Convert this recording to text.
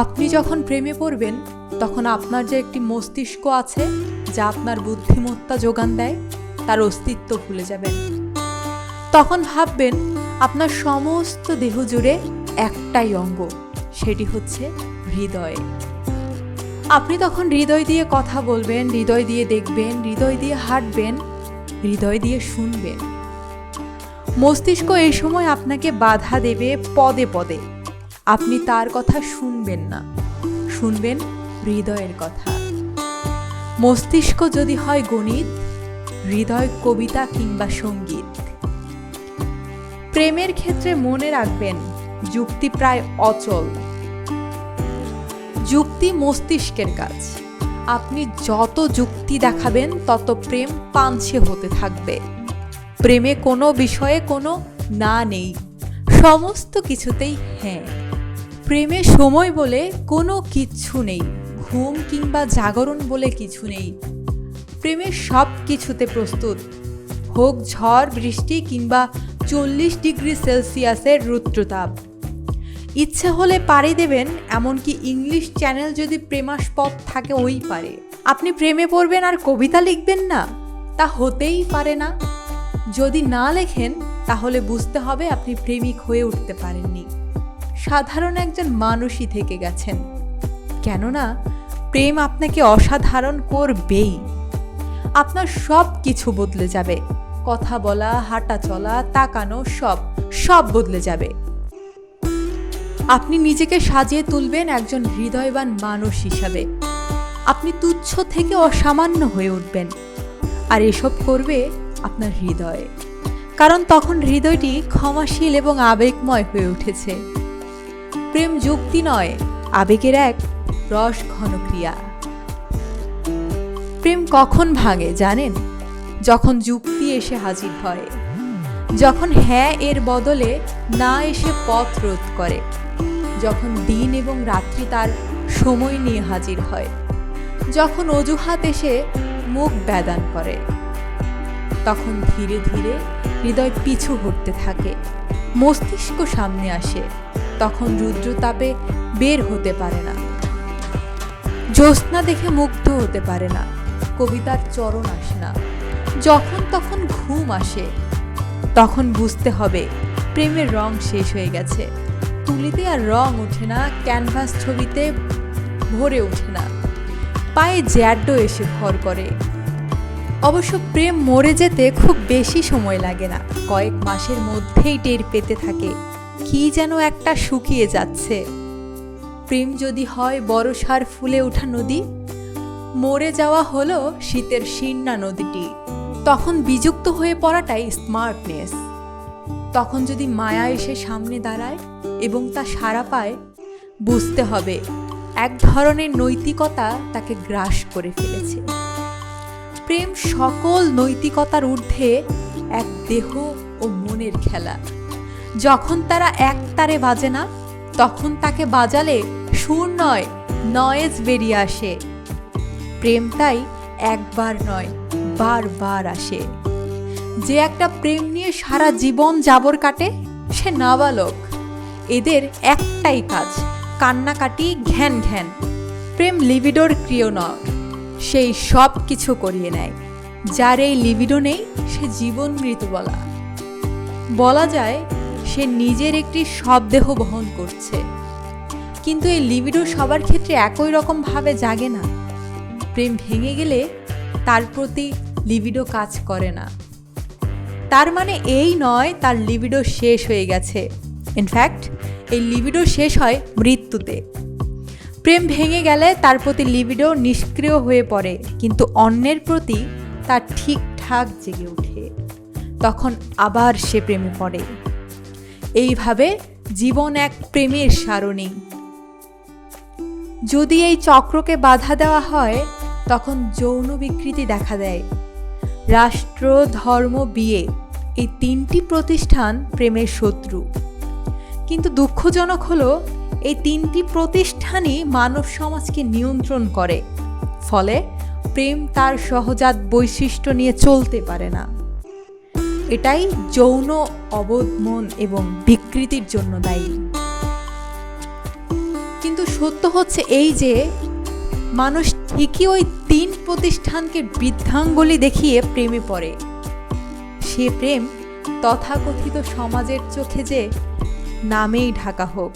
আপনি যখন প্রেমে পড়বেন তখন আপনার যে একটি মস্তিষ্ক আছে যা আপনার বুদ্ধিমত্তা যোগান দেয় তার অস্তিত্ব ভুলে যাবেন। তখন ভাববেন আপনার সমস্ত দেহ জুড়ে একটাই অঙ্গ, সেটি হচ্ছে হৃদয়। আপনি তখন হৃদয় দিয়ে কথা বলবেন, হৃদয় দিয়ে দেখবেন, হৃদয় দিয়ে হাঁটবেন, হৃদয় দিয়ে শুনবেন। মস্তিষ্ক এই সময় আপনাকে বাধা দেবে পদে পদে। আপনি তার কথা শুনবেন না, শুনবেন হৃদয়ের কথা। মস্তিষ্ক যদি হয় গণিত, হৃদয় কবিতা কিংবা সঙ্গীত। প্রেমের ক্ষেত্রে মনে রাখবেন, যুক্তি প্রায় অচল। যুক্তি মস্তিষ্কের কাজ। আপনি যত যুক্তি দেখাবেন তত প্রেম পাঞ্ছে হতে থাকবে। প্রেমে কোনো বিষয়ে কোনো না নেই, সমস্ত কিছুতেই হ্যাঁ। প্রেমে সময় বলে কোনো কিচ্ছু নেই, ঘুম কিংবা জাগরণ বলে কিছু নেই। প্রেমে সব কিছুতে প্রস্তুত, হোক ঝড় বৃষ্টি কিংবা 40 ডিগ্রি সেলসিয়াসের রুদ্রতাপ। ইচ্ছে হলে পাড়ি দেবেন, এমনকি ইংলিশ চ্যানেল যদি প্রেমাস্পদ থাকে ওই পারে। আপনি প্রেমে পড়বেন আর কবিতা লিখবেন না, তা হতেই পারে না। যদি না লেখেন তাহলে বুঝতে হবে আপনি প্রেমিক হয়ে উঠতে পারেননি, সাধারণ একজন মানুষই থেকে গেছেন। কেননা প্রেম আপনাকে অসাধারণ করবেই। আপনার সব কিছু বদলে যাবে, কথা বলা, হাঁটা চলা, তাকানো, সব বদলে যাবে। আপনি নিজেকে সাজিয়ে তুলবেন একজন হৃদয়বান মানুষ হিসাবে। আপনি তুচ্ছ থেকে অসামান্য হয়ে উঠবেন, আর এসব করবে আপনার হৃদয়। কারণ তখন হৃদয়টি ক্ষমাশীল এবং আবেগময় হয়ে উঠেছে। প্রেম যুক্তি নয়, আবেগের এক রস ঘন ক্রিয়া। প্রেম কখন ভাঙে জানেন? যখন যুক্তি এসে হাজির হয়, যখন হ্যাঁ এর বদলে না এসে পথ রোধ করে, যখন দিন এবং রাত্রি তার সময় নিয়ে হাজির হয়, যখন অজুহাত এসে মুখ ব্যাদান করে। তখন ধীরে ধীরে হৃদয় পিছু হটতে থাকে, মস্তিষ্ক সামনে আসে। তখন রুদ্রতাপে বের হতে পারে না, জ্যোৎস্না দেখে মুগ্ধ হতে পারে না, কবিতার চরণ আসে না। যখন তখন ঘুম আসে, তখন বুঝতে হবে প্রেমের রং শেষ হয়ে গেছে। তুলিতে আর রং ওঠে না, ক্যানভাস ছবিতে ভরে ওঠে না, পায়ে জ্যাড্ড এসে ভর করে। অবশ্য প্রেম মরে যেতে খুব বেশি সময় লাগে না, কয়েক মাসের মধ্যেই টের পেতে থাকে কি যেন একটা শুকিয়ে যাচ্ছে। প্রেম যদি হয় বরষার ফুলে ওঠা নদী, মরে যাওয়া হলো শীতের শীর্ণা নদীটি। তখন বিযুক্ত হয়ে পড়াটাই স্মার্টনেস। তখন যদি মায়া এসে সামনে দাঁড়ায় এবং তা সাড়া পায়, বুঝতে হবে এক ধরনের নৈতিকতা তাকে গ্রাস করে ফেলেছে। প্রেম সকল নৈতিকতার ঊর্ধ্বে এক দেহ ও মনের খেলা। যখন তারা এক তারে বাজে না, তখন তাকে বাজালে সুর নয়, নয়েজ বেরিয়ে আসে। প্রেম তাই একবার নয়, বারবার আসে। যে একটা প্রেম নিয়ে সারা জীবন জাবর কাটে, সে নাবালক। এদের একটাই কাজ, কান্নাকাটি, ঘ্যান ঘ্যান। প্রেম লিবিডোর ক্রিয় নয়, সেই সব কিছু করিয়ে নেয়। যার এই লিবিডো নেই, সে জীবন মৃত বলা যায়। সে নিজের একটি শবদেহ বহন করছে, কিন্তু এই লিবিডো সবার ক্ষেত্রে একই রকম ভাবে জাগে না। প্রেম ভেঙে গেলে তার প্রতি লিবিডো কাজ করে না। তার মানে এই নয় তার লিবিডো শেষ হয়ে গেছে। ইনফ্যাক্ট এই লিবিডো শেষ হয় মৃত্যুতে। প্রেম ভেঙে গেলে তার প্রতি লিবিডো নিষ্ক্রিয় হয়ে পড়ে, কিন্তু অন্যের প্রতি তার ঠিকঠাক জেগে ওঠে। তখন আবার সে প্রেমে পড়ে। এইভাবে জীবন এক প্রেমের সারণী। যদি এই চক্রকে বাধা দেওয়া হয়, তখন যৌন বিকৃতি দেখা দেয়। রাষ্ট্র, ধর্ম, বিয়ে, এই তিনটি প্রতিষ্ঠান প্রেমের শত্রু। কিন্তু দুঃখজনক হলো এই তিনটি প্রতিষ্ঠানই মানব সমাজকে নিয়ন্ত্রণ করে। ফলে প্রেম তার সহজাত বৈশিষ্ট্য নিয়ে চলতে পারে না। এটাই যৌন অবোধ মন এবং বিকৃতির জন্য দায়ী। কিন্তু সত্য হচ্ছে এই যে মানুষ ঠিকই ওই 3 প্রতিষ্ঠানকে বৃদ্ধাঙ্গুলি দেখিয়ে প্রেমে পড়ে। সে প্রেম তথাকথিত সমাজের চোখে যে নামেই ঢাকা হোক।